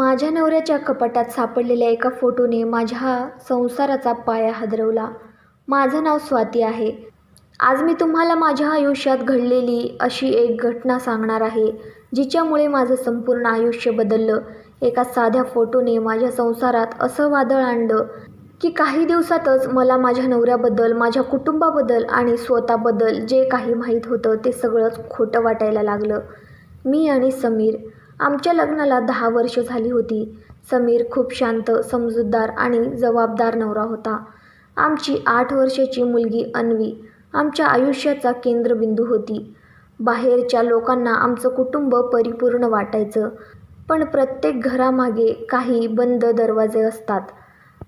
माझ्या नवऱ्याच्या कपाटात सापडलेल्या एका फोटोने माझ्या संसाराचा पाया हादरवला. माझं नाव स्वाती आहे. आज मी तुम्हाला माझ्या आयुष्यात घडलेली अशी एक घटना सांगणार आहे, जिच्यामुळे माझं संपूर्ण आयुष्य बदललं. एका साध्या फोटोने माझ्या संसारात असं वादळ आणलं की काही दिवसातच मला माझ्या नवऱ्याबद्दल, माझ्या कुटुंबाबद्दल आणि स्वतःबद्दल जे काही माहीत होतं ते सगळंच खोटं वाटायला लागलं. मी आणि समीर, आमच्या लग्नाला 10 वर्ष झाली होती. समीर खूप शांत, समजूतदार आणि जबाबदार नवरा होता. आमची 8 वर्षाची मुलगी अन्वी आमच्या आयुष्याचा केंद्रबिंदू होती. बाहेरच्या लोकांना आमचं कुटुंब परिपूर्ण वाटायचं, पण प्रत्येक घरामागे काही बंद दरवाजे असतात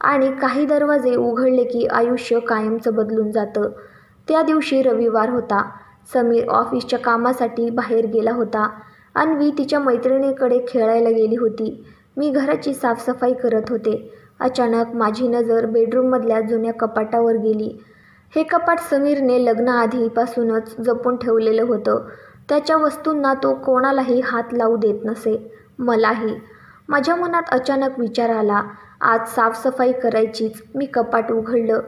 आणि काही दरवाजे उघडले की आयुष्य कायमचं बदलून जातं. त्या दिवशी रविवार होता. समीर ऑफिसच्या कामासाठी बाहेर गेला होता. अन्वी तिच्या मैत्रिणीकडे खेळायला गेली होती. मी घराची साफसफाई करत होते. अचानक माझी नजर बेडरूममधल्या जुन्या कपाटावर गेली. हे कपाट समीरने लग्नाआधीपासूनच जपून ठेवलेलं होतं. त्याच्या वस्तूंना तो कोणालाही हात लावू देत नसे, मलाही. माझ्या मनात अचानक विचार आला, आज साफसफाई करायचीच. मी कपाट उघडलं.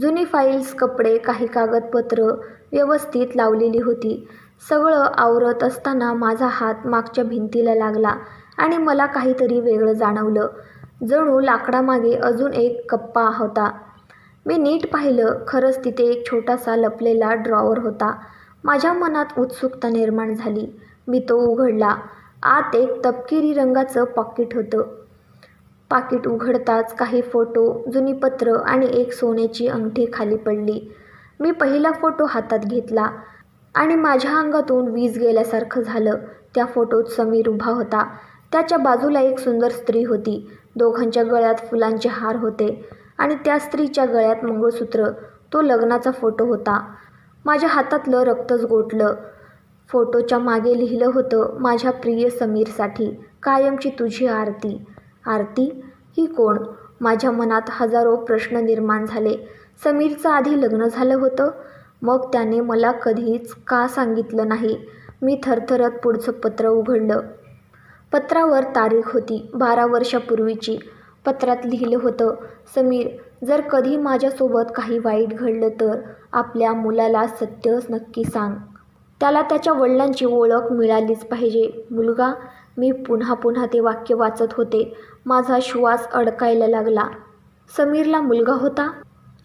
जुनी फाईल्स, कपडे, काही कागदपत्र व्यवस्थित लावलेली होती. सगळं आवरत असताना माझा हात मागच्या भिंतीला लागला आणि मला काहीतरी वेगळं जाणवलं. जणू लाकडामागे अजून एक कप्पा होता. मी नीट पाहिलं. खरंच तिथे एक छोटासा लपलेला ड्रॉवर होता. माझ्या मनात उत्सुकता निर्माण झाली. मी तो उघडला. आत एक तपकिरी रंगाचं पाकीट होतं. पाकीट उघडताच काही फोटो, जुनी पत्र आणि एक सोन्याची अंगठी खाली पडली. मी पहिला फोटो हातात घेतला आणि माझ्या अंगातून वीज गेल्यासारखं झालं. त्या फोटोत समीर उभा होता. त्याच्या बाजूला एक सुंदर स्त्री होती. दोघांच्या गळ्यात फुलांचे हार होते आणि त्या स्त्रीच्या गळ्यात मंगळसूत्र. तो लग्नाचा फोटो होता. माझ्या हातातलं रक्तच गोठलं. फोटोच्या मागे लिहिलं होतं, माझ्या प्रिय समीरसाठी कायमची तुझी आरती. आरती? ही कोण? माझ्या मनात हजारो प्रश्न निर्माण झाले. समीरचं आधी लग्न झालं होतं, मग त्याने मला कधीच का सांगितलं नाही? मी थरथरत पुढचं पत्र उघडलं. पत्रावर तारीख होती, 12 वर्षापूर्वीची. पत्रात लिहिलं होतं, समीर, जर कधी माझ्यासोबत काही वाईट घडलं तर आपल्या मुलाला सत्य नक्की सांग. त्याला त्याच्या वडिलांची ओळख मिळालीच पाहिजे. मुलगा? मी पुन्हा पुन्हा ते वाक्य वाचत होते. माझा श्वास अडकायला लागला. समीरला मुलगा होता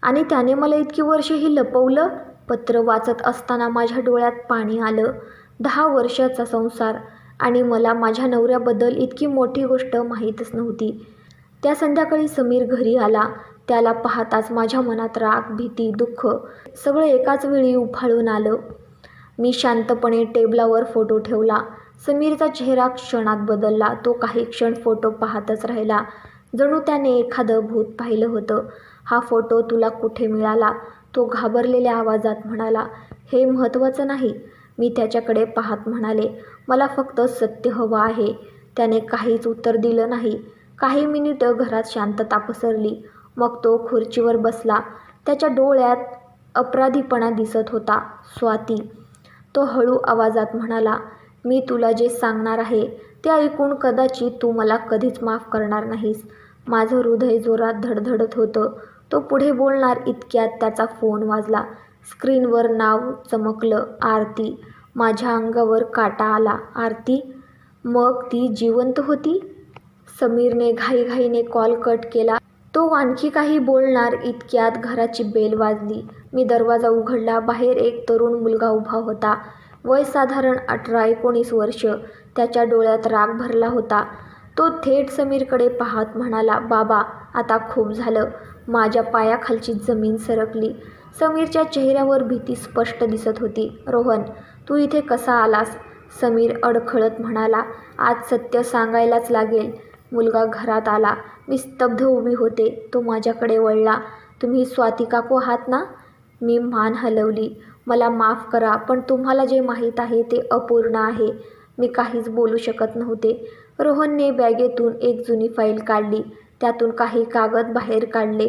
आणि त्याने मला इतकी वर्षेही लपवलं? पत्र वाचत असताना माझ्या डोळ्यात पाणी आलं. 10 वर्षाचा संसार आणि मला माझ्या नवऱ्याबद्दल इतकी मोठी गोष्ट माहीतच नव्हती. त्या संध्याकाळी समीर घरी आला. त्याला पाहताच माझ्या मनात राग, भीती, दुःख सगळं एकाच वेळी उफाळून आलं. मी शांतपणे टेबलावर फोटो ठेवला. समीरचा चेहरा क्षणात बदलला. तो काही क्षण फोटो पाहतच राहिला, जणू त्याने एखादं भूत पाहिलं होतं. हा फोटो तुला कुठे मिळाला? तो घाबरलेल्या आवाजात म्हणाला. हे महत्त्वाचं नाही, मी त्याच्याकडे पाहत म्हणाले. मला फक्त सत्य हवं आहे. त्याने काहीच उत्तर दिलं नाही. काही मिनिटं घरात शांतता पसरली. मग तो खुर्चीवर बसला. त्याच्या डोळ्यात अपराधीपणा दिसत होता. स्वाती, तो हळू आवाजात म्हणाला, मी तुला जे सांगणार आहे ते ऐकून कदाचित तू मला कधीच माफ करणार नाहीस. माझं हृदय जोरात धडधडत होतं. तो पुढे बोलणार इतक्यात त्याचा फोन वाजला. स्क्रीनवर नाव चमकलं, आरती. माझ्या अंगावर काटा आला. आरती? मग ती जिवंत होती? समीरने घाईघाईने कॉल कट केला. तो आणखी काही बोलणार इतक्यात घराची बेल वाजली. मी दरवाजा उघडला. बाहेर एक तरुण मुलगा उभा होता. वय साधारण 18-19 वर्ष. त्याच्या डोळ्यात राग भरला होता. तो थेट समीरकडे पाहत म्हणाला, बाबा, आता खूप झालं. माझ्या पायाखालची जमीन सरकली. समीरच्या चेहऱ्यावर भीती स्पष्ट दिसत होती. रोहन, तू इथे कसा आलास? समीर अडखळत म्हणाला, आज सत्य सांगायलाच लागेल. मुलगा घरात आला. मी स्तब्ध उभी होते. तो माझ्याकडे वळला. तुम्ही स्वाती काकू आहात ना? मी मान हलवली. मला माफ करा, पण तुम्हाला जे माहीत आहे ते अपूर्ण आहे. मी काहीच बोलू शकत नव्हते. रोहनने बॅगेतून एक जुनी फाईल काढली. त्यातून काही कागद बाहेर काढले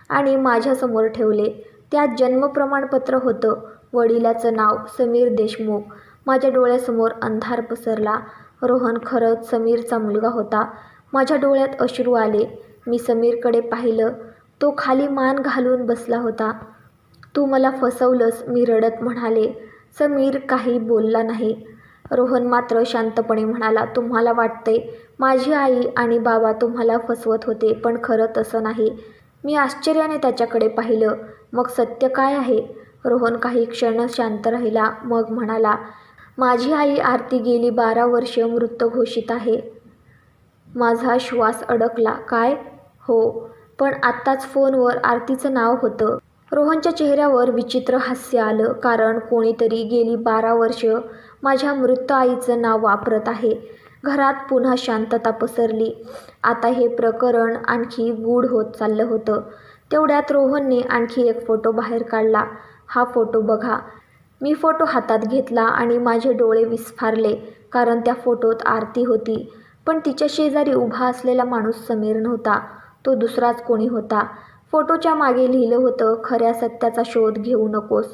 आणि माझ्यासमोर ठेवले. त्यात जन्म प्रमाणपत्र होतं. वडिलाचं नाव समीर देशमुख. माझ्या डोळ्यासमोर अंधार पसरला. रोहन खरंच समीरचा मुलगा होता. माझ्या डोळ्यात अश्रू आले. मी समीरकडे पाहिलं. तो खाली मान घालून बसला होता. तू मला फसवलंस, मी रडत म्हणाले. समीर काही बोलला नाही. रोहन मात्र शांतपणे म्हणाला, तुम्हाला वाटतंय माझी आई आणि बाबा तुम्हाला फसवत होते, पण खरं तसं नाही. मी आश्चर्याने त्याच्याकडे पाहिलं. मग सत्य काय आहे? रोहन काही क्षण शांत राहिला. मग म्हणाला, माझी आई आरती गेली 12 वर्ष मृत घोषित आहे. माझा श्वास अडकला. काय? हो, पण आत्ताच फोनवर आरतीचं नाव होतं. रोहनच्या चेहऱ्यावर विचित्र हास्य आलं. कारण कोणीतरी गेली 12 वर्ष माझ्या मृत आईचं नाव वापरत आहे. घरात पुन्हा शांतता पसरली. आता हे प्रकरण आणखी गूढ होत चाललं होतं. तेवढ्यात रोहनने आणखी एक फोटो बाहेर काढला. हा फोटो बघा. मी फोटो हातात घेतला आणि माझे डोळे विस्फारले. कारण त्या फोटोत आरती होती. पण तिच्या शेजारी उभा असलेला माणूस समीर नव्हता. तो दुसराच कोणी होता. फोटोच्या मागे लिहिलं होतं, खऱ्या सत्याचा शोध घेऊ नकोस.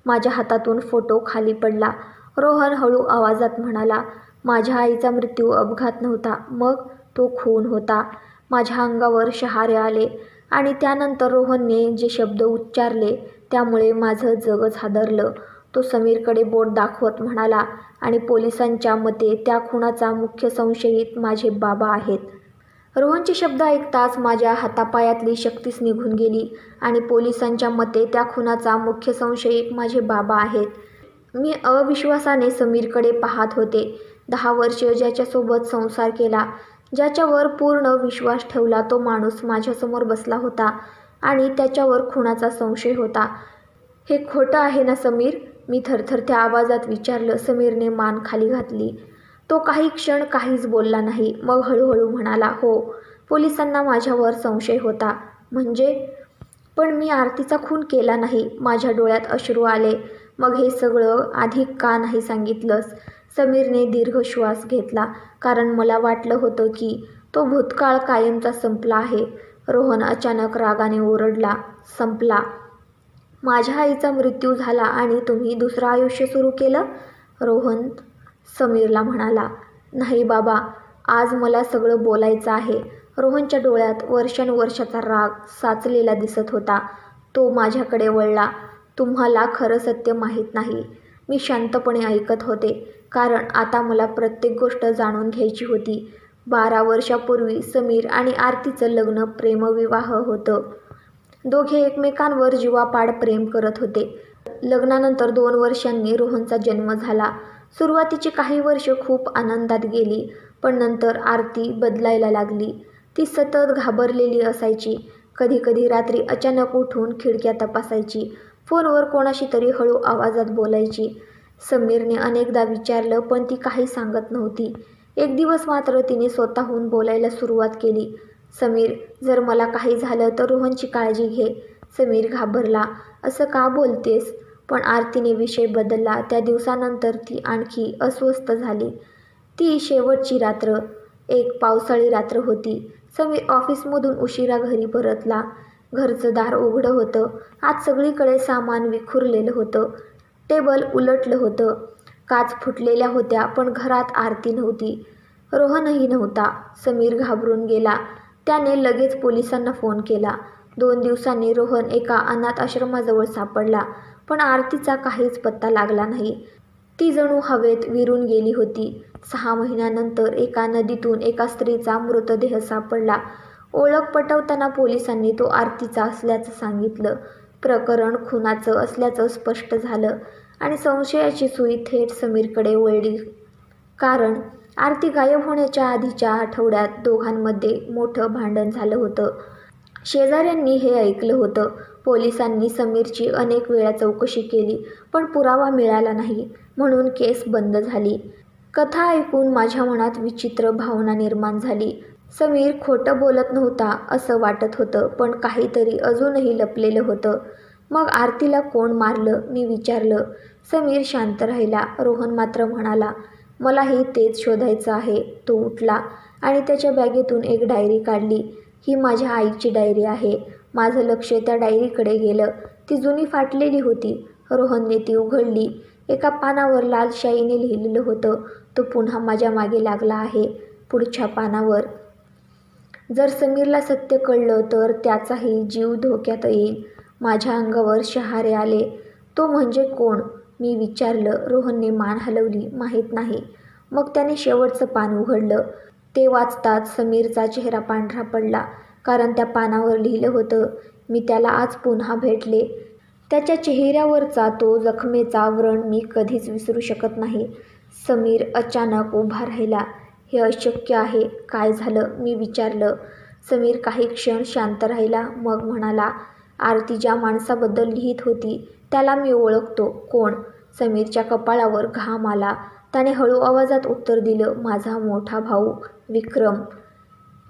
माझ्या हातातून फोटो खाली पडला. रोहन हळू आवाजात म्हणाला, माझ्या आईचा मृत्यू अपघात नव्हता. मग तो खून होता. माझ्या अंगावर शहारे आले. आणि त्यानंतर रोहनने जे शब्द उच्चारले त्यामुळे माझं जगच हादरलं. तो समीरकडे बोट दाखवत म्हणाला, आणि पोलिसांच्या मते त्या खुनाचा मुख्य संशयित माझे बाबा आहेत. रोहनचे शब्द ऐकताच माझ्या हातापायातली शक्तीच निघून गेली. आणि पोलिसांच्या मते त्या खुनाचा मुख्य संशयित माझे बाबा आहेत. मी अविश्वासाने समीरकडे पाहत होते. 10 वर्ष ज्याच्यासोबत संसार केला, ज्याच्यावर पूर्ण विश्वास ठेवला, तो माणूस माझ्यासमोर बसला होता आणि त्याच्यावर खुनाचा संशय होता. हे खोटं आहे ना समीर? मी थरथरत्या आवाजात विचारलं. समीरने मान खाली घातली. तो काही क्षण काहीच बोलला नाही. मग हळूहळू म्हणाला, हो, पोलिसांना माझ्यावर संशय होता. म्हणजे? पण मी आरतीचा खून केला नाही. माझ्या डोळ्यात अश्रू आले. मग हे सगळं आधी का नाही सांगितलंस? समीरने दीर्घ श्वास घेतला. कारण मला वाटलं होतं की तो भूतकाळ कायमचा संपला आहे. रोहन अचानक रागाने ओरडला, संपला? माझ्या आईचा मृत्यू झाला आणि तुम्ही दुसरं आयुष्य सुरू केलं? रोहन समीरला म्हणाला, नाही बाबा, आज मला सगळं बोलायचं आहे. रोहनच्या डोळ्यात वर्षानुवर्षाचा राग साचलेला दिसत होता. तो माझ्याकडे वळला. तुम्हाला खरं सत्य माहीत नाही. मी शांतपणे ऐकत होते. कारण आता मला प्रत्येक गोष्ट जाणून घ्यायची होती. 12 वर्षापूर्वी समीर आणि आरतीचं लग्न प्रेमविवाह होतं. दोघे एकमेकांवर जीवापाड प्रेम करत होते. लग्नानंतर 2 वर्षांनी रोहनचा जन्म झाला. सुरुवातीची काही वर्ष खूप आनंदात गेली. पण नंतर आरती बदलायला लागली. ती सतत घाबरलेली असायची. कधीकधी रात्री अचानक उठून खिडक्या तपासायची. फोनवर कोणाशी तरी हळू आवाजात बोलायची. समीरने अनेकदा विचारलं, पण ती काही सांगत नव्हती. एक दिवस मात्र तिने स्वतःहून बोलायला सुरुवात केली. समीर, जर मला काही झालं तर रोहनची काळजी घे. समीर घाबरला. असं का बोलतेस? पण आरतीने विषय बदलला. त्या दिवसानंतर ती आणखी अस्वस्थ झाली. ती शेवटची रात्र एक पावसाळी रात्र होती. समीर ऑफिसमधून उशिरा घरी परतला. घरचं दार उघडं होतं. आज सगळीकडे सामान विखुरलेलं होतं. टेबल उलटलं होतं. काच फुटलेल्या होत्या. पण घरात आरती नव्हती. रोहनही नव्हता. समीर घाबरून गेला. त्याने लगेच पोलिसांना फोन केला. 2 दिवसांनी रोहन एका अनाथ आश्रमाजवळ सापडला. पण आरतीचा काहीच पत्ता लागला नाही. ती जणू हवेत विरून गेली होती. 6 महिन्यानंतर एका नदीतून एका स्त्रीचा मृतदेह सापडला. ओळख पटवताना पोलिसांनी तो आरतीचा असल्याचं सांगितलं. प्रकरण खुनाचं असल्याचं स्पष्ट झालं आणि संशयाची सुई थेट समीरकडे वळली. कारण आरती गायब होण्याच्या आधीच्या आठवड्यात दोघांमध्ये मोठं भांडण झालं होतं. शेजाऱ्यांनी हे ऐकलं होतं. पोलिसांनी समीरची अनेक वेळा चौकशी केली, पण पुरावा मिळाला नाही. म्हणून केस बंद झाली. कथा ऐकून माझ्या मनात विचित्र भावना निर्माण झाली. समीर खोटं बोलत नव्हता असं वाटत होतं, पण काहीतरी अजूनही लपलेलं होतं. मग आरतीला कोण मारलं? मी विचारलं. समीर शांत राहिला. रोहन मात्र म्हणाला, मलाही तेच शोधायचं आहे. तो उठला आणि त्याच्या बॅगेतून एक डायरी काढली. ही माझ्या आईची डायरी आहे. माझं लक्ष त्या डायरीकडे गेलं. ती जुनी फाटलेली होती. रोहनने ती उघडली. एका पानावर लाल शाईने लिहिलेलं होतं, तो पुन्हा माझ्या मागे लागला आहे. पुढच्या पानावर जर समीरला सत्य कळलं तर त्याचाही जीव धोक्यात येईल. माझ्या अंगावर शहारे आले. तो म्हणजे कोण? मी विचारलं. रोहनने मान हलवली. माहीत नाही. मग त्याने शेवटचं पान उघडलं. ते वाचताच समीरचा चेहरा पांढरा पडला, कारण त्या पानावर लिहिलं होतं, मी त्याला आज पुन्हा भेटले. त्याच्या चेहऱ्यावरचा तो जखमेचा व्रण मी कधीच विसरू शकत नाही. समीर अचानक उभा राहिला. हे अशक्य आहे. काय झालं? मी विचारलं. समीर काही क्षण शांत राहिला. मग म्हणाला, आरती ज्या माणसाबद्दल लिहित होती त्याला मी ओळखतो. कोण? समीरच्या कपाळावर घाम आला. त्याने हळू आवाजात उत्तर दिलं, माझा मोठा भाऊ विक्रम.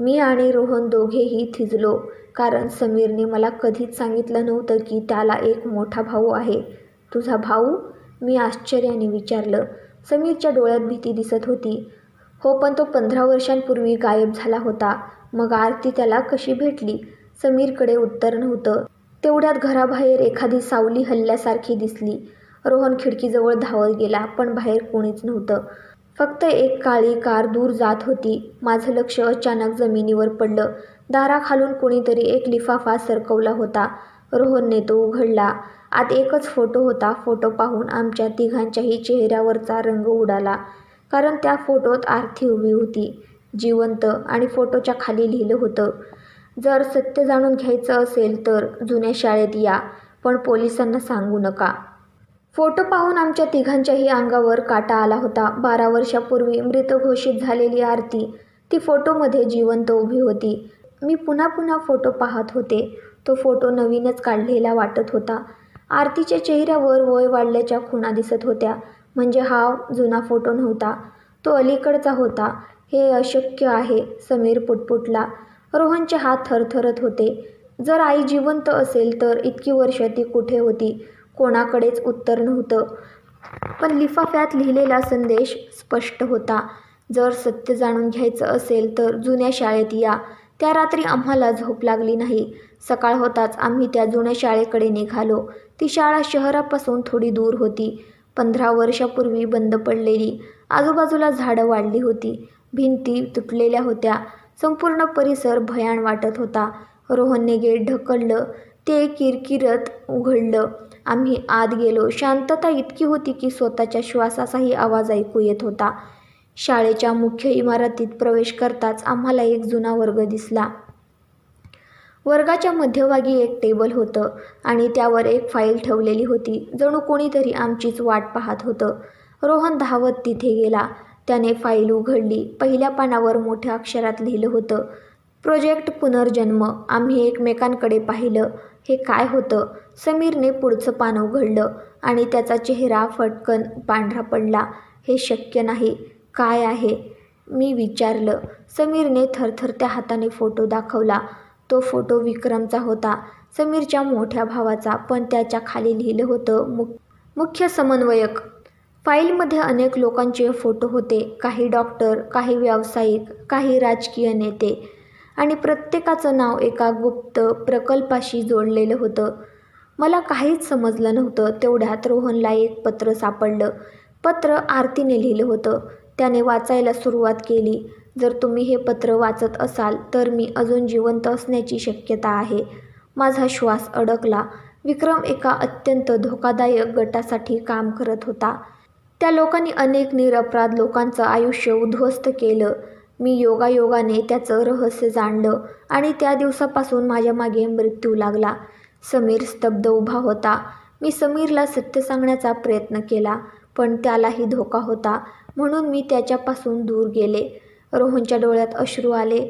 मी आणि रोहन दोघेही थिजलो, कारण समीरने मला कधीच सांगितलं नव्हतं की त्याला एक मोठा भाऊ आहे. तुझा भाऊ? मी आश्चर्याने विचारलं. समीरच्या डोळ्यात भीती दिसत होती. हो, पण तो 15 वर्षांपूर्वी गायब झाला होता. मग आरती त्याला कशी भेटली? समीरकडे उत्तर नव्हतं. तेवढ्यात घराबाहेर एखादी सावली हलल्यासारखी दिसली. रोहन खिडकीजवळ धावत गेला, पण बाहेर कोणीच नव्हतं. फक्त एक काळी कार दूर जात होती. माझं लक्ष अचानक जमिनीवर पडलं. दाराखालून कोणीतरी एक लिफाफा सरकवला होता. रोहनने तो उघडला. आत एकच फोटो होता. फोटो पाहून आमच्या तिघांच्याही चेहऱ्यावरचा रंग उडाला, कारण त्या फोटोत आरती उभी होती, जिवंत, आणि फोटोच्या खाली लिहिलं होतं, जर सत्य जाणून घ्यायचं असेल तर जुन्या शाळेत या, पण पोलिसांना सांगू नका. फोटो पाहून आमच्या तिघांच्याही अंगावर काटा आला होता. 12 वर्षापूर्वी मृत घोषित झालेली आरती ती फोटोमध्ये जिवंत उभी होती. मी पुन्हा पुन्हा फोटो पाहत होते. तो फोटो नवीनच काढलेला वाटत होता. आरतीच्या चेहऱ्यावर वय वाढल्याच्या खुणा दिसत होत्या. म्हणजे हा जुना फोटो नव्हता, तो अलीकडचा होता. हे अशक्य आहे, समीर पुटपुटला. रोहनचे हात थरथरत होते. जर आई जिवंत असेल तर इतकी वर्ष ती कुठे होती? कोणाकडेच उत्तर नव्हतं. पण लिफाफ्यात लिहिलेला संदेश स्पष्ट होता, जर सत्य जाणून घ्यायचं असेल तर जुन्या शाळेत या. त्या रात्री आम्हाला झोप लागली नाही. सकाळ होताच आम्ही त्या जुन्या शाळेकडे निघालो. ती शाळा शहरापासून थोडी दूर होती. 15 वर्षापूर्वी बंद पडलेली. आजूबाजूला झाडं वाढली होती. भिंती तुटलेल्या होत्या. संपूर्ण परिसर भयाण वाटत होता. रोहनने गेट ढकललं. ते किरकिरत उघडलं. आम्ही आत गेलो. शांतता इतकी होती की स्वतःच्या श्वासाचाही आवाज ऐकू येत होता. शाळेच्या मुख्य इमारतीत प्रवेश करताच आम्हाला एक जुना वर्ग दिसला. वर्गाच्या मध्यभागी एक टेबल होतं आणि त्यावर एक फाईल ठेवलेली होती. जणू कोणीतरी आमचीच वाट पाहत होतं. रोहन धावत तिथे गेला. त्याने फाईल उघडली. पहिल्या पानावर मोठ्या अक्षरात लिहिलं होतं, प्रोजेक्ट पुनर्जन्म. आम्ही एकमेकांकडे पाहिलं. हे काय होतं? समीरने पुढचं पान उघडलं आणि त्याचा चेहरा फटकन पांढरा पडला. हे शक्य नाही. काय आहे? मी विचारलं. समीरने थरथरत्या हाताने फोटो दाखवला. तो फोटो विक्रमचा होता, समीरच्या मोठ्या भावाचा, पण त्याच्या खाली लिहिलं होतं, मुख्य समन्वयक. फाईलमध्ये अनेक लोकांचे फोटो होते. काही डॉक्टर, काही व्यावसायिक, काही राजकीय नेते, आणि प्रत्येकाचं नाव एका गुप्त प्रकल्पाशी जोडलेलं होतं. मला काहीच समजलं नव्हतं. तेवढ्यात रोहनला एक पत्र सापडलं. पत्र आरतीने लिहिलं होतं. त्याने वाचायला सुरुवात केली. जर तुम्ही हे पत्र वाचत असाल तर मी अजून जिवंत असण्याची शक्यता आहे. माझा श्वास अडकला. विक्रम एका अत्यंत धोकादायक गटासाठी काम करत होता. त्या लोकांनी अनेक निरपराध लोकांचं आयुष्य उद्ध्वस्त केलं. मी योगायोगाने त्याचं रहस्य जाणलं आणि त्या दिवसापासून माझ्या मागे मृत्यू लागला. समीर स्तब्ध उभा होता. मी समीरला सत्य सांगण्याचा प्रयत्न केला, पण त्यालाही धोका होता, म्हणून मी त्याच्यापासून दूर गेले. रोहनच्या डोळ्यात अश्रू आले.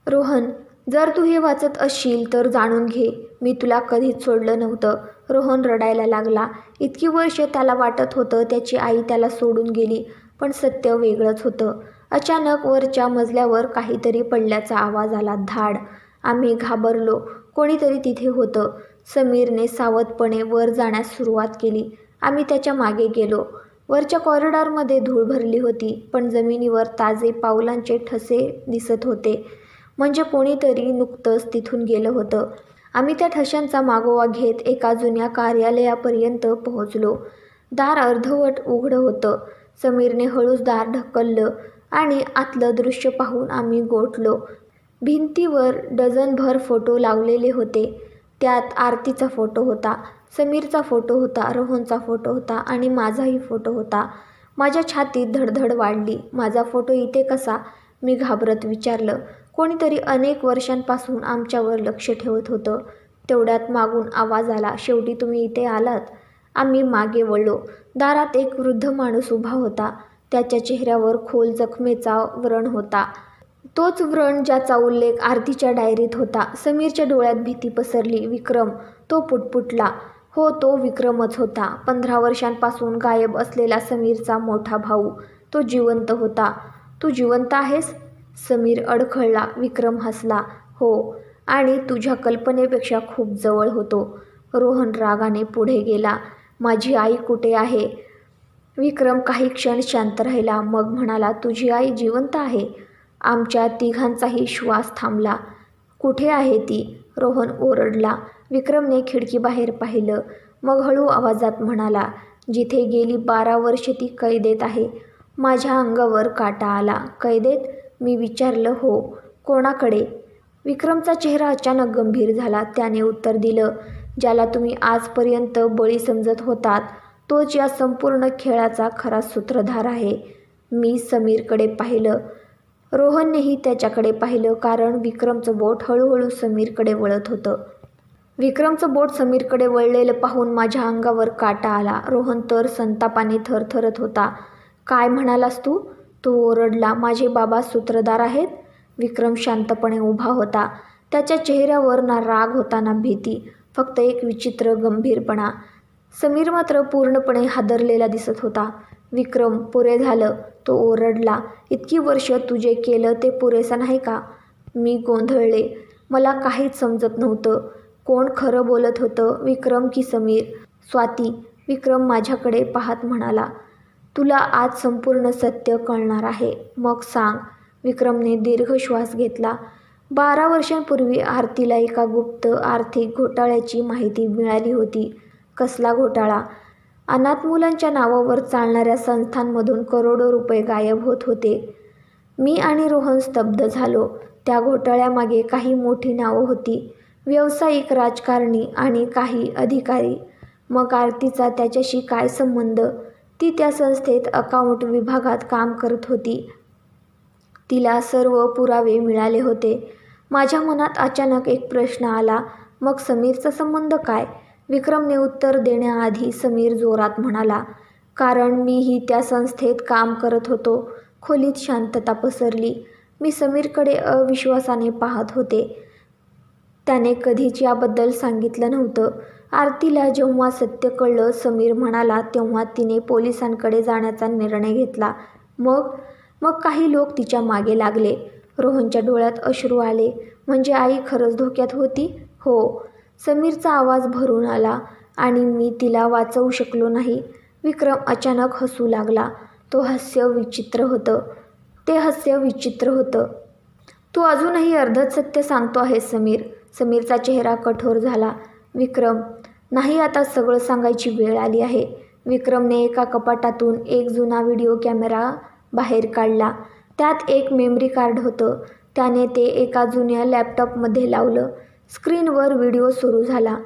रोहन, जर तू हे वाचत असशील तर जाणून घे, मी तुला कधीच सोडलं नव्हतं. रोहन रडायला लागला. इतकी वर्ष त्याला वाटत होतं त्याची आई त्याला सोडून गेली, पण सत्य वेगळंच होतं. अचानक वरच्या मजल्यावर काहीतरी पडल्याचा आवाज आला. धाड. आम्ही घाबरलो. कोणीतरी तिथे होतं. समीरने सावधपणे वर जाण्यास सुरुवात केली. आम्ही त्याच्या मागे गेलो. वरच्या कॉरिडॉरमध्ये धूळ भरली होती, पण जमिनीवर ताजे पावलांचे ठसे दिसत होते, म्हणजे कोणीतरी नुकतंच तिथून गेलं होतं. आम्ही त्या ठशांचा मागोवा घेत एका जुन्या कार्यालयापर्यंत पोहोचलो. दार अर्धवट उघडं होतं. समीरने हळूच दार ढकललं आणि आतलं दृश्य पाहून आम्ही गोठलो. भिंतीवर डझनभर फोटो लावलेले होते. त्यात आरतीचा फोटो होता, समीरचा फोटो होता, रोहनचा फोटो होता आणि माझाही फोटो होता. माझ्या छातीत धडधड वाढली. माझा फोटो इथे कसा? मी घाबरत विचारलं. कोणीतरी अनेक वर्षांपासून आमच्यावर लक्ष ठेवत होतं. तेवढ्यात मागून आवाज आला, शेवटी तुम्ही इथे आलात. आम्ही मागे वळलो. दारात एक वृद्ध माणूस उभा होता. त्याच्या चेहऱ्यावर खोल जखमेचा व्रण होता. तोच व्रण ज्याचा उल्लेख आरतीच्या डायरीत होता. समीरच्या डोळ्यात भीती पसरली. विक्रम, तो पुटपुटला. हो, तो विक्रमच होता. 15 वर्षांपासून गायब असलेला समीरचा मोठा भाऊ. तो जिवंत होता. तू जिवंत आहेस? समीर अडखळला. विक्रम हसला. हो, आणि तुझ्या कल्पनेपेक्षा खूप जवळ होतो. रोहन रागाने पुढे गेला. माझी आई कुठे आहे? विक्रम काही क्षण शांत राहिला. मग म्हणाला, तुझी आई जिवंत आहे. आमच्या तिघांचाही श्वास थांबला. कुठे आहे ती? रोहन ओरडला. विक्रमने खिडकीबाहेर पाहिलं. मग हळू आवाजात म्हणाला, जिथे गेली 12 वर्षे ती कैदेत आहे. माझ्या अंगावर काटा आला. कैदेत? मी विचारलं. हो. कोणाकडे? विक्रमचा चेहरा अचानक गंभीर झाला. त्याने उत्तर दिलं, ज्याला तुम्ही आजपर्यंत बळी समजत होतात, तोच या संपूर्ण खेळाचा खरा सूत्रधार आहे. मी समीरकडे पाहिलं. रोहननेही त्याच्याकडे पाहिलं, कारण विक्रमचं बोट हळूहळू समीरकडे वळत होतं. विक्रमचं बोट समीरकडे वळलेलं पाहून माझ्या अंगावर काटा आला. रोहन तर संतापाने थरथरत होता. काय म्हणालास तू? तो ओरडला. माझे बाबा सूत्रधार आहेत? विक्रम शांतपणे उभा होता. त्याच्या चेहऱ्यावर ना राग होता ना भीती, फक्त एक विचित्र गंभीरपणा. समीर मात्र पूर्णपणे हादरलेला दिसत होता. विक्रम, पुरे झालं, तो ओरडला. इतकी वर्ष तू जे केलं ते पुरेसं नाही का? मी गोंधळले. मला काहीच समजत नव्हतं. कोण खरं बोलत होतं, विक्रम की समीर? स्वाती, विक्रम माझ्याकडे पाहत म्हणाला. तुला आज संपूर्ण सत्य कळणार आहे. मग सांग. विक्रमने दीर्घ श्वास घेतला. 12 वर्षांपूर्वी आरतीला एका गुप्त आर्थिक घोटाळ्याची माहिती मिळाली होती. कसला घोटाळा? अनाथ मुलांच्या नावावर चालणाऱ्या संस्थांमधून करोडो रुपये गायब होत होते. मी आणि रोहन स्तब्ध झालो. त्या घोटाळ्यामागे काही मोठी नावं होती, व्यावसायिक, राजकारणी आणि काही अधिकारी. मग आरतीचा त्याच्याशी काय संबंध? ती त्या संस्थेत अकाउंट विभागात काम करत होती. तिला सर्व पुरावे मिळाले होते. माझ्या मनात अचानक एक प्रश्न आला, मग समीरचा संबंध काय? विक्रमने उत्तर देण्याआधी समीर जोरात म्हणाला, कारण मीही त्या संस्थेत काम करत होतो. खोलीत शांतता पसरली. मी समीरकडे अविश्वासाने पाहत होते. त्याने कधीच याबद्दल सांगितलं नव्हतं. आरतीला जेव्हा सत्य कळलं, समीर म्हणाला, तेव्हा तिने पोलिसांकडे जाण्याचा निर्णय घेतला. मग काही लोक तिच्या मागे लागले. रोहनच्या डोळ्यात अश्रू आले. म्हणजे आई खरंच धोक्यात होती? हो. समीरचा आवाज भरून आला. आणि मी तिला वाचवू शकलो नाही. विक्रम अचानक हसू लागला. ते हास्य विचित्र होतं. तू अजूनही अर्धच सत्य सांगतो आहेस समीर. समीरचा चेहरा कठोर झाला. विक्रम, नाही, आता सगळं सांगायची वेळ आली आहे. विक्रमने एका कपाटातून एक जुना व्हिडिओ कॅमेरा बाहेर काढला. त्यात एक मेमरी कार्ड होतं. त्याने ते एका जुन्या लॅपटॉपमध्ये लावलं. स्क्रीनवर व्हिडिओ सुरू झाला.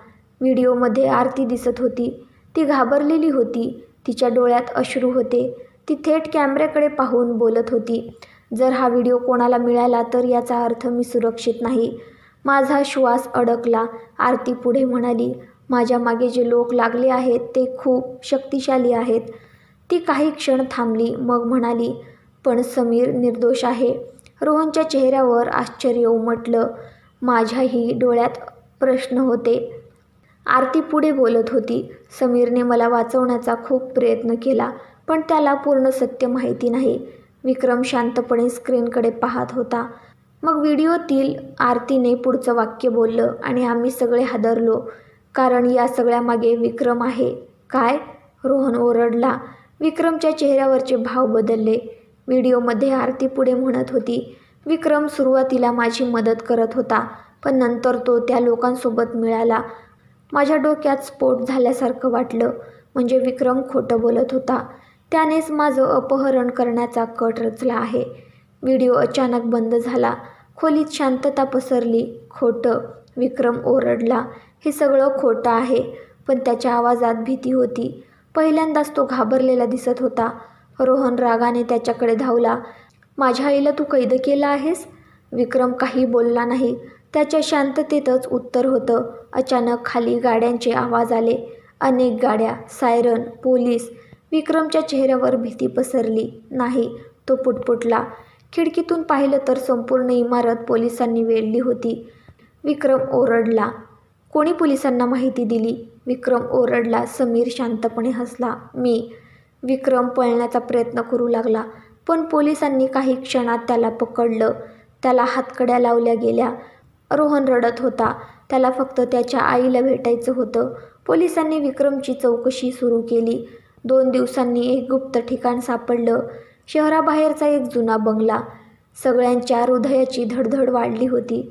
व्हिडिओमध्ये आरती दिसत होती. ती घाबरलेली होती. तिच्या डोळ्यात अश्रू होते. ती थेट कॅमेऱ्याकडे पाहून बोलत होती. जर हा व्हिडिओ कोणाला मिळाला तर याचा अर्थ मी सुरक्षित नाही. माझा श्वास अडकला. आरती पुढे म्हणाली, माझ्या मागे जे लोक लागले आहेत ते खूप शक्तिशाली आहेत. ती काही क्षण थांबली. मग म्हणाली, पण समीर निर्दोष आहे. रोहनच्या चेहऱ्यावर आश्चर्य उमटलं. माझ्याही डोळ्यात प्रश्न होते. आरती पुढे बोलत होती, समीरने मला वाचवण्याचा खूप प्रयत्न केला, पण त्याला पूर्ण सत्य माहिती नाही. विक्रम शांतपणे स्क्रीनकडे पाहत होता. मग व्हिडिओतील आरतीने पुढचं वाक्य बोललं आणि आम्ही सगळे हादरलो, कारण या सगळ्यामागे विक्रम आहे. काय? रोहन ओरडला. विक्रमच्या चेहऱ्यावरचे भाव बदलले. व्हिडिओमध्ये आरती पुढे म्हणत होती, विक्रम सुरुवातीला माझी मदत करत होता, पण नंतर तो त्या लोकांसोबत मिळाला. माझ्या डोक्यात स्फोट झाल्यासारखं वाटलं. म्हणजे विक्रम खोटं बोलत होता. त्यानेच माझं अपहरण करण्याचा कट रचला आहे. व्हिडिओ अचानक बंद झाला. खोलीत शांतता पसरली. खोटं, विक्रम ओरडला. हे सगळं खोटं आहे. पण त्याच्या आवाजात भीती होती. पहिल्यांदाच तो घाबरलेला दिसत होता. रोहन रागाने त्याच्याकडे धावला. माझ्या आईला तू कैद केलं आहेस? विक्रम काही बोलला नाही. त्याच्या शांततेतच उत्तर होतं. अचानक खाली गाड्यांचे आवाज आले. अनेक गाड्या, सायरन, पोलीस. विक्रमच्या चेहऱ्यावर भीती पसरली. नाही, तो पुटपुटला. खिडकीतून पाहिलं तर संपूर्ण इमारत पोलिसांनी वेढली होती. विक्रम ओरडला. कोणी पोलिसांना माहिती दिली? विक्रम ओरडला. समीर शांतपणे हसला. मी. विक्रम पळण्याचा प्रयत्न करू लागला. पण पोलिसांनी काही क्षणात त्याला पकडलं. त्याला हातकड्या लावल्या गेल्या. रोहन रडत होता. त्याला फक्त त्याच्या आईला भेटायचं होतं. पोलिसांनी विक्रमची चौकशी सुरू केली. 2 दिवसांनी एक गुप्त ठिकाण सापडलं. शहराबाहेरचा एक जुना बंगला. सगळ्यांच्या हृदयाची धडधड वाढली होती.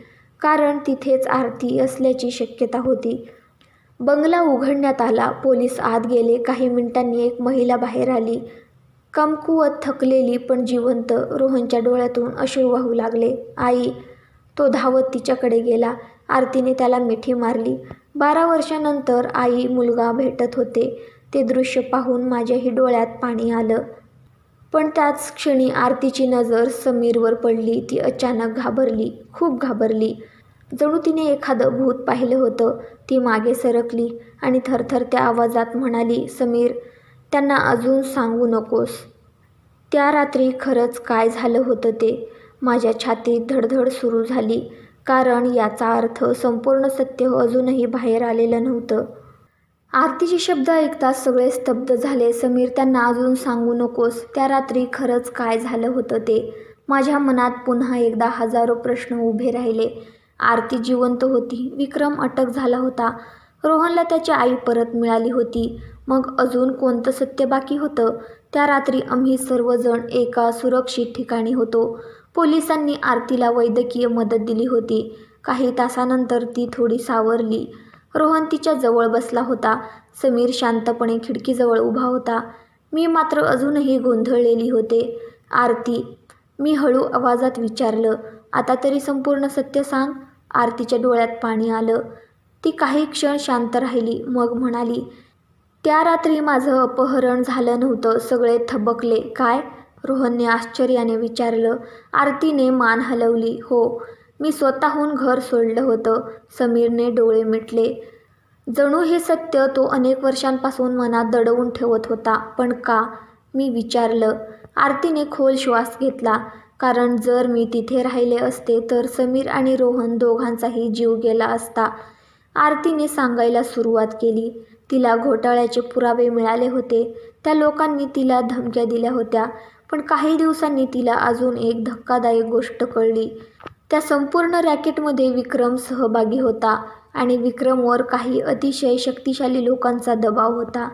कारण तिथेच आरती असल्याची शक्यता होती. बंगला उघडण्यात आला. पोलीस आत गेले. काही मिनिटांनी एक महिला बाहेर आली. कमकुवत, थकलेली पण जिवंत. रोहनच्या डोळ्यातून अश्रू वाहू लागले. आई. तो धावत तिच्याकडे गेला. आरतीने त्याला मिठी मारली. 12 वर्षांनंतर आई मुलगा भेटत होते. ते दृश्य पाहून माझ्याही डोळ्यात पाणी आलं. पण त्याच क्षणी आरतीची नजर समीरवर पडली. ती अचानक घाबरली. खूप घाबरली. जणू तिने एखादं भूत पाहिलं होतं. ती मागे सरकली आणि थरथरत्या आवाजात म्हणाली, समीर, त्यांना अजून सांगू नकोस. त्या रात्री खरंच काय झालं होतं ते. माझ्या छातीत धडधड सुरू झाली. कारण याचा अर्थ संपूर्ण सत्य अजूनही बाहेर आलेलं नव्हतं. आरतीचे शब्द ऐकताच सगळे स्तब्ध झाले. समीर, त्यांना अजून सांगू नकोस. त्या रात्री खरंच काय झालं होतं ते. माझ्या मनात पुन्हा एकदा हजारो प्रश्न उभे राहिले. आरती जिवंत होती. विक्रम अटक झाला होता. रोहनला त्याची आई परत मिळाली होती. मग अजून कोणतं सत्य बाकी होतं? त्या रात्री आम्ही सर्वजण एका सुरक्षित ठिकाणी होतो. पोलिसांनी आरतीला वैद्यकीय मदत दिली होती. काही तासानंतर ती थोडी सावरली. रोहन तिच्या जवळ बसला होता. समीर शांतपणे खिडकीजवळ उभा होता. मी मात्र अजूनही गोंधळलेली होते. आरती, मी हळू आवाजात विचारलं. आता तरी संपूर्ण सत्य सांग. आरतीच्या डोळ्यात पाणी आलं. ती काही क्षण शांत राहिली. मग म्हणाली, त्या रात्री माझं अपहरण झालं नव्हतं. सगळे थबकले. काय? रोहनने आश्चर्याने विचारलं. आरतीने मान हलवली. हो, मी स्वतःहून घर सोडलं होतं. समीरने डोळे मिटले. जणू हे सत्य तो अनेक वर्षांपासून मनात दडवून ठेवत होता. पण का? मी विचारलं. आरतीने खोल श्वास घेतला. कारण जर मी तिथे राहिले असते तर समीर आणि रोहन दोघांचाही जीव गेला असता. आरतीने सांगायला सुरुवात केली. तिला घोटाळ्याचे पुरावे मिळाले होते. त्या लोकांनी तिला धमक्या दिल्या होत्या. पण काही दिवसांनी तिला अजून एक धक्कादायक गोष्ट कळली. त्या संपूर्ण रॅकेटमध्ये विक्रम सहभागी होता आणि विक्रमवर काही अतिशय शक्तिशाली लोकांचा दबाव होता.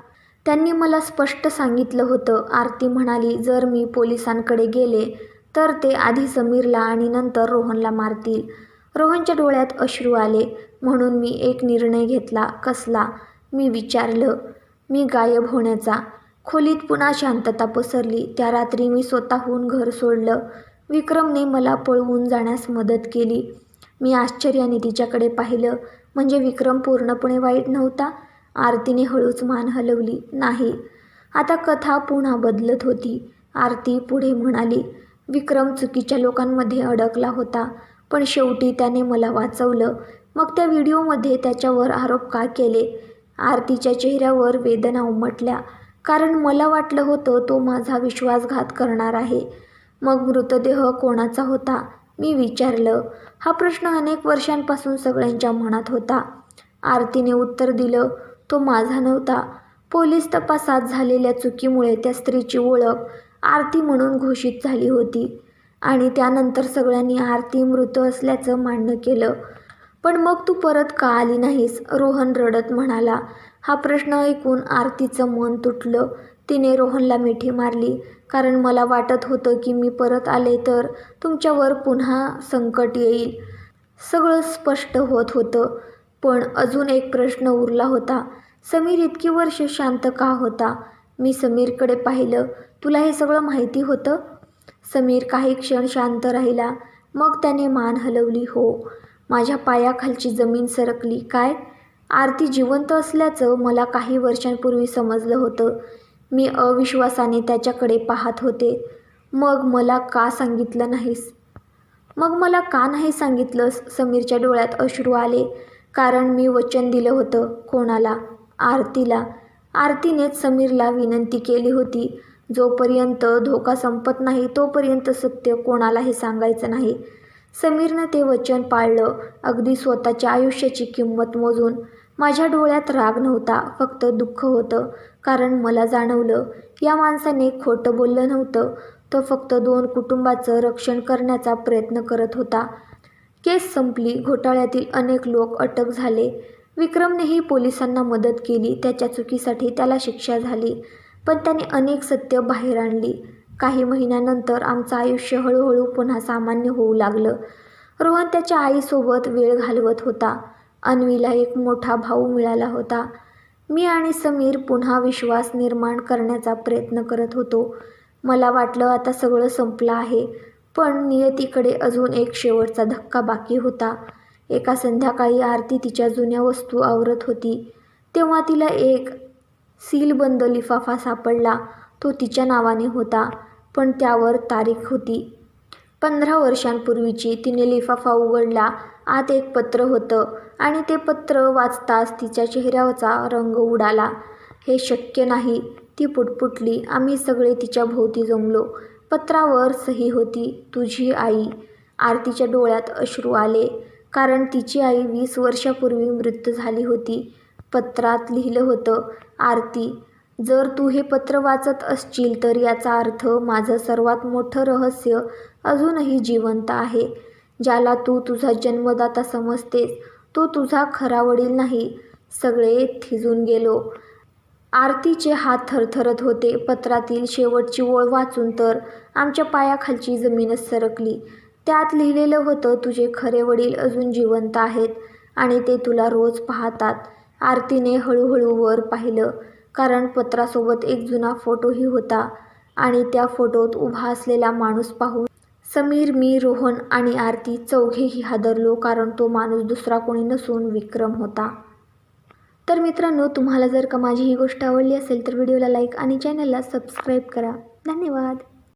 त्यांनी मला स्पष्ट सांगितलं होतं. आरती म्हणाली, जर मी पोलिसांकडे गेले तर ते आधी समीरला आणि नंतर रोहनला मारतील. रोहनच्या डोळ्यात अश्रू आले. म्हणून मी एक निर्णय घेतला. कसला? मी विचारलं. मी गायब होण्याचा. खोलीत पुन्हा शांतता पसरली. त्या रात्री मी स्वतःहून घर सोडलं. विक्रमने मला पळवून जाण्यास मदत केली. मी आश्चर्याने तिच्याकडे पाहिलं. म्हणजे विक्रम पूर्णपणे वाईट नव्हता? आरतीने हळूच मान हलवली. नाही. आता कथा पुन्हा बदलत होती. आरती पुढे म्हणाली, विक्रम चुकीच्या लोकांमध्ये अडकला होता. पण शेवटी त्याने मला वाचवलं. मग त्या व्हिडिओमध्ये त्याच्यावर आरोप का केले? आरतीच्या चेहऱ्यावर वेदना उमटल्या. कारण मला वाटलं होतं तो माझा विश्वासघात करणार आहे. मग मृतदेह कोणाचा होता? मी विचारलं. हा प्रश्न अनेक वर्षांपासून सगळ्यांच्या मनात होता. आरतीने उत्तर दिलं, तो माझा नव्हता. पोलीस तपासात झालेल्या चुकीमुळे त्या स्त्रीची ओळख आरती म्हणून घोषित झाली होती आणि त्यानंतर सगळ्यांनी आरती मृत असल्याचं मान्य केलं. पण मग तू परत का आली नाहीस? रोहन रडत म्हणाला. हा प्रश्न ऐकून आरतीचं मन तुटलं. तिने रोहनला मिठी मारली. कारण मला वाटत होतं की मी परत आले तर तुमच्यावर पुन्हा संकट येईल. सगळं स्पष्ट होत होतं. पण अजून एक प्रश्न उरला होता. समीर इतकी वर्ष शांत का होता? मी समीरकडे पाहिलं. तुला हे सगळं माहिती होतं? समीर काही क्षण शांत राहिला मग त्याने मान हलवली. हो. माझ्या पायाखालची जमीन सरकली. काय? आरती जिवंत असल्याचं मला काही वर्षांपूर्वी समजलं होतं. मी अविश्वासाने त्याच्याकडे पाहत होते. मग मला का सांगितलं नाहीस? मग मला का नाही सांगितलंस? समीरच्या डोळ्यात अश्रू आले. कारण मी वचन दिलं होतं. कोणाला? आरतीला. आरतीनेच समीरला विनंती केली होती, जोपर्यंत धोका संपत नाही तोपर्यंत सत्य कोणालाही सांगायचं नाही. समीरनं ते वचन पाळलं, अगदी स्वतःच्या आयुष्याची किंमत मोजून. माझ्या डोळ्यात राग नव्हता, फक्त दुःख होतं. कारण मला जाणवलं, या माणसाने खोटं बोललं नव्हतं. तो फक्त 2 कुटुंबाचं रक्षण करण्याचा प्रयत्न करत होता. केस संपली. घोटाळ्यातील अनेक लोक अटक झाले. विक्रमनेही पोलिसांना मदत केली. त्याच्या चुकीसाठी त्याला शिक्षा झाली. पण त्याने अनेक सत्य बाहेर आणली. काही महिन्यानंतर आमचं आयुष्य हळूहळू पुन्हा सामान्य होऊ लागलं. रोहन त्याच्या आईसोबत वेळ घालवत होता. अन्वीला एक मोठा भाऊ मिळाला होता. मी आणि समीर पुन्हा विश्वास निर्माण करण्याचा प्रयत्न करत होतो. मला वाटलं आता सगळं संपलं आहे. पण नियतीकडे अजून एक शेवटचा धक्का बाकी होता. एका संध्याकाळी आरती तिच्या जुन्या वस्तू आवरत होती. तेव्हा तिला एक सीलबंद लिफाफा सापडला. तो तिच्या नावाने होता, पण त्यावर तारीख होती 15 वर्षांपूर्वीची. तिने लिफाफा उघडला. आत एक पत्र होतं आणि ते पत्र वाचताच तिच्या चेहऱ्यावरचा रंग उडाला. हे शक्य नाही, ती पुटपुटली. आम्ही सगळे तिच्या भोवती जमलो. पत्रावर सही होती, तुझी आई. आरतीच्या डोळ्यात अश्रू आले, कारण तिची आई 20 वर्षापूर्वी मृत्यू झाली होती. पत्रात लिहिलं होतं, आरती, जर तू हे पत्र वाचत असशील तर याचा अर्थ माझं सर्वात मोठं रहस्य अजूनही जिवंत आहे. ज्याला तू तुझा जन्मदाता समजतेस तो तुझा खरा वडील नाही. सगळे थिजून गेलो. आरतीचे हात थरथरत होते. पत्रातील शेवटची ओळ वाचून तर आमच्या पायाखालची जमीनच सरकली. त्यात लिहिलेलं होतं, तुझे खरे वडील अजून जिवंत आहेत आणि ते तुला रोज पाहतात. आरतीने हळूहळू वर पाहिलं, कारण पत्रासोबत एक जुना फोटोही होता आणि त्या फोटोत उभा असलेला माणूस पाहून समीर, मी, रोहन आणि आरती चौघेही हादरलो. कारण तो माणूस दुसरा कोणी नसून विक्रम होता. तर मित्रांनो, तुम्हाला जर का माझी ही गोष्ट आवडली असेल तर व्हिडिओला लाईक आणि चॅनलला सबस्क्राईब करा. धन्यवाद.